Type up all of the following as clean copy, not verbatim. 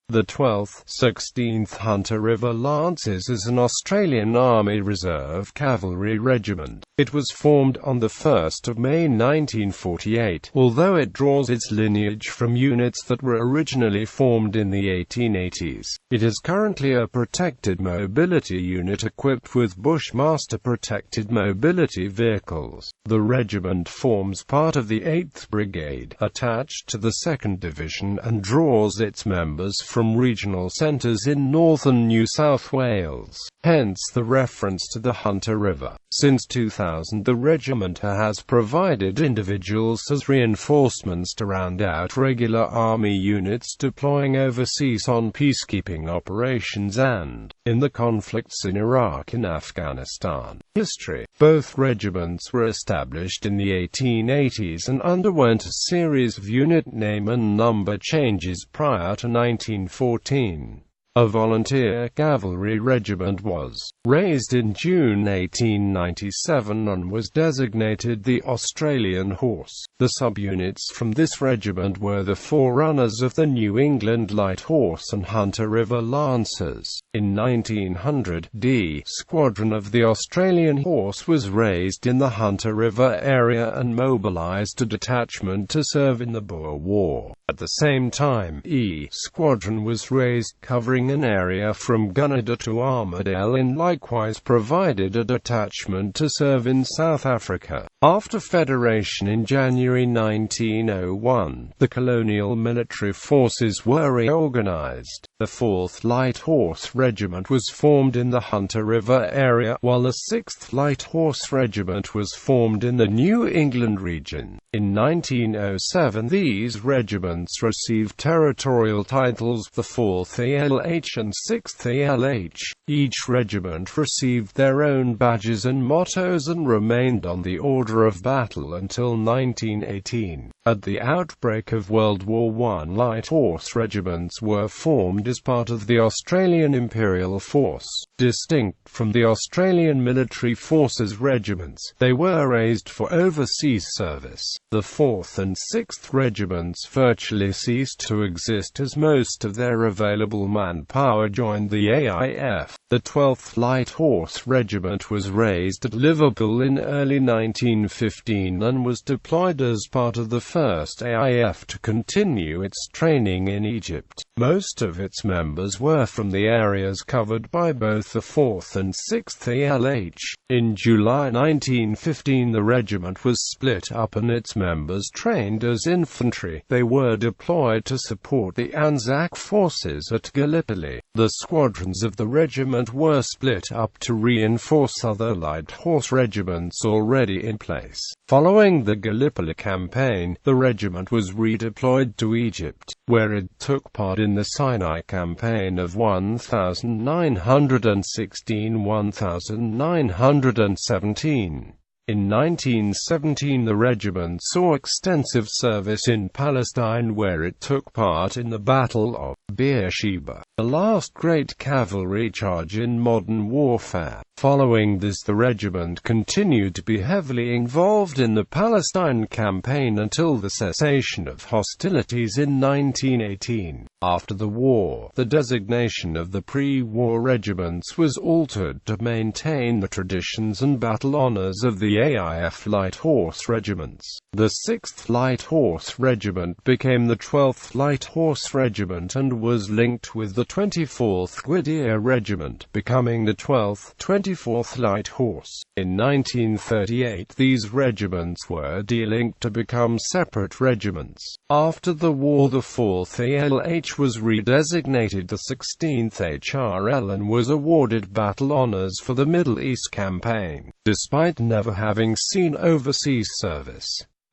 The 12th, 16th Hunter River Lancers is an Australian Army Reserve cavalry regiment. It was formed on 1 May 1948, although it draws its lineage from units that were originally formed in the 1880s. It is currently a protected mobility unit equipped with Bushmaster protected mobility vehicles. The regiment forms part of the 8th Brigade, attached to the 2nd Division, and draws its members from regional centres in northern New South Wales, hence the reference to the Hunter River. Since 2000, the regiment has provided individuals as reinforcements to round out regular army units deploying overseas on peacekeeping operations and in the conflicts in Iraq and Afghanistan. History: both regiments were established in the 1880s and underwent a series of unit name and number changes prior to 1914. A volunteer cavalry regiment was raised in June 1897 and was designated the Australian Horse. The subunits from this regiment were the forerunners of the New England Light Horse and Hunter River Lancers. In 1900, D Squadron of the Australian Horse was raised in the Hunter River area and mobilized a detachment to serve in the Boer War. At the same time, E Squadron was raised, covering an area from Gunnedah to Armidale, and likewise provided a detachment to serve in South Africa. After Federation in January 1901, the colonial military forces were reorganized. The 4th Light Horse Regiment was formed in the Hunter River area, while the 6th Light Horse Regiment was formed in the New England region. In 1907, these regiments received territorial titles, the 4th ALH and 6th ALH. Each regiment received their own badges and mottos and remained on the order of battle until 1918. At the outbreak of World War I, Light Horse regiments were formed as part of the Australian Imperial Force. Distinct from the Australian Military Forces regiments, they were raised for overseas service. The 4th and 6th regiments virtually ceased to exist as most of their available manpower joined the AIF. The 12th Light Horse Regiment was raised at Liverpool in early 1915 and was deployed as part of the 1st AIF to continue its training in Egypt. Most of its members were from the areas covered by both the 4th and 6th ALH. In July 1915, the regiment was split up and its members trained as infantry. They were deployed to support the Anzac forces at Gallipoli. The squadrons of the regiment were split up to reinforce other light horse regiments already in place. Following the Gallipoli campaign, the regiment was redeployed to Egypt, where it took part in the Sinai campaign of 1916–1917. In 1917, the regiment saw extensive service in Palestine, where it took part in the Battle of Beersheba, the last great cavalry charge in modern warfare. Following this, the regiment continued to be heavily involved in the Palestine campaign until the cessation of hostilities in 1918. After the war, the designation of the pre-war regiments was altered to maintain the traditions and battle honors of the AIF Light Horse regiments. The 6th Light Horse Regiment became the 12th Light Horse Regiment and was linked with the 24th Grenadier Regiment, becoming the 12th, 24th Light Horse. In 1938, these regiments were delinked to become separate regiments. After the war, the 4th ALH was redesignated the 16th HRL and was awarded battle honors for the Middle East campaign, despite never having seen overseas service.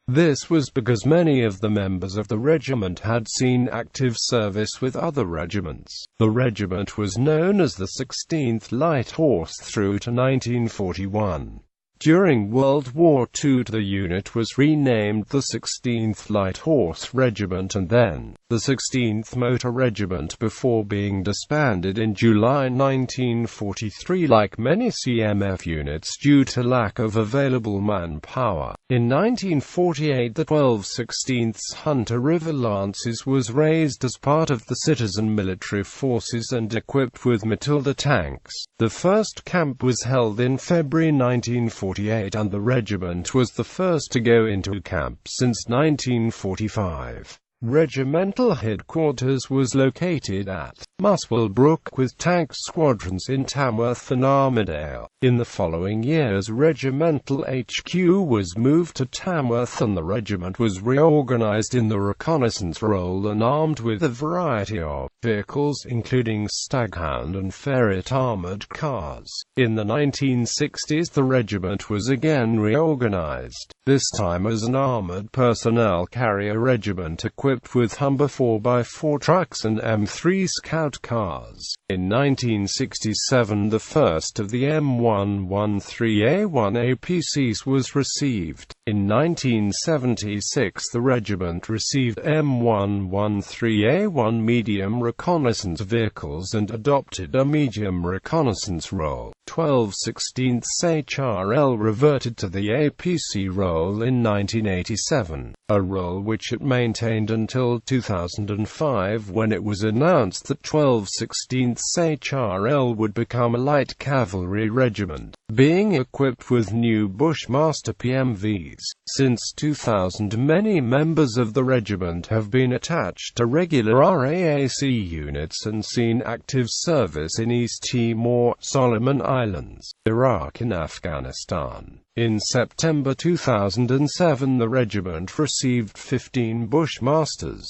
This was because many of the members of the regiment had seen active service with other regiments. The regiment was known as the 16th Light Horse through to 1941. During World War II the unit was renamed the 16th Light Horse Regiment and then the 16th Motor Regiment before being disbanded in July 1943 like many CMF units due to lack of available manpower. In 1948 the 12th 16th Hunter River Lancers was raised as part of the citizen military forces and equipped with Matilda tanks. The first camp was held in February 1948 and the regiment was the first to go into camp since 1945. Regimental headquarters was located at Muswell Brook with tank squadrons in Tamworth and Armadale. In the following years Regimental HQ was moved to Tamworth and the regiment was reorganized in the reconnaissance role and armed with a variety of vehicles including Staghound and Ferret armored cars. In the 1960s the regiment was again reorganized, this time as an armored personnel carrier regiment equipped with Humber 4x4 trucks and M3 Scout cars. In 1967 the first of the M113A1 APCs was received. In 1976 the regiment received M113A1 medium reconnaissance vehicles and adopted a medium reconnaissance role. 12 16th HRL reverted to the APC role in 1987, a role which it maintained until 2005 when it was announced that 12 16th HRL would become a light cavalry regiment, being equipped with new Bushmaster PMVs. Since 2000 many members of the regiment have been attached to regular RAAC units and seen active service in East Timor, Solomon Islands, Iraq and Afghanistan. In September 2007 the regiment received 15 Bushmasters.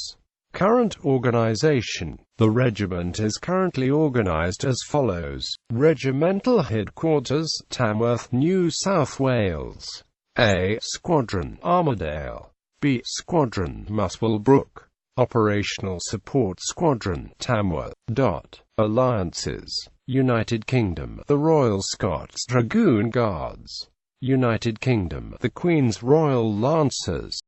Current organization. The regiment is currently organized as follows. Regimental Headquarters, Tamworth, New South Wales. A. Squadron, Armadale. B. Squadron, Muswell Brook. Operational Support Squadron, Tamworth. Alliances. United Kingdom, the Royal Scots Dragoon Guards. United Kingdom, the Queen's Royal Lancers.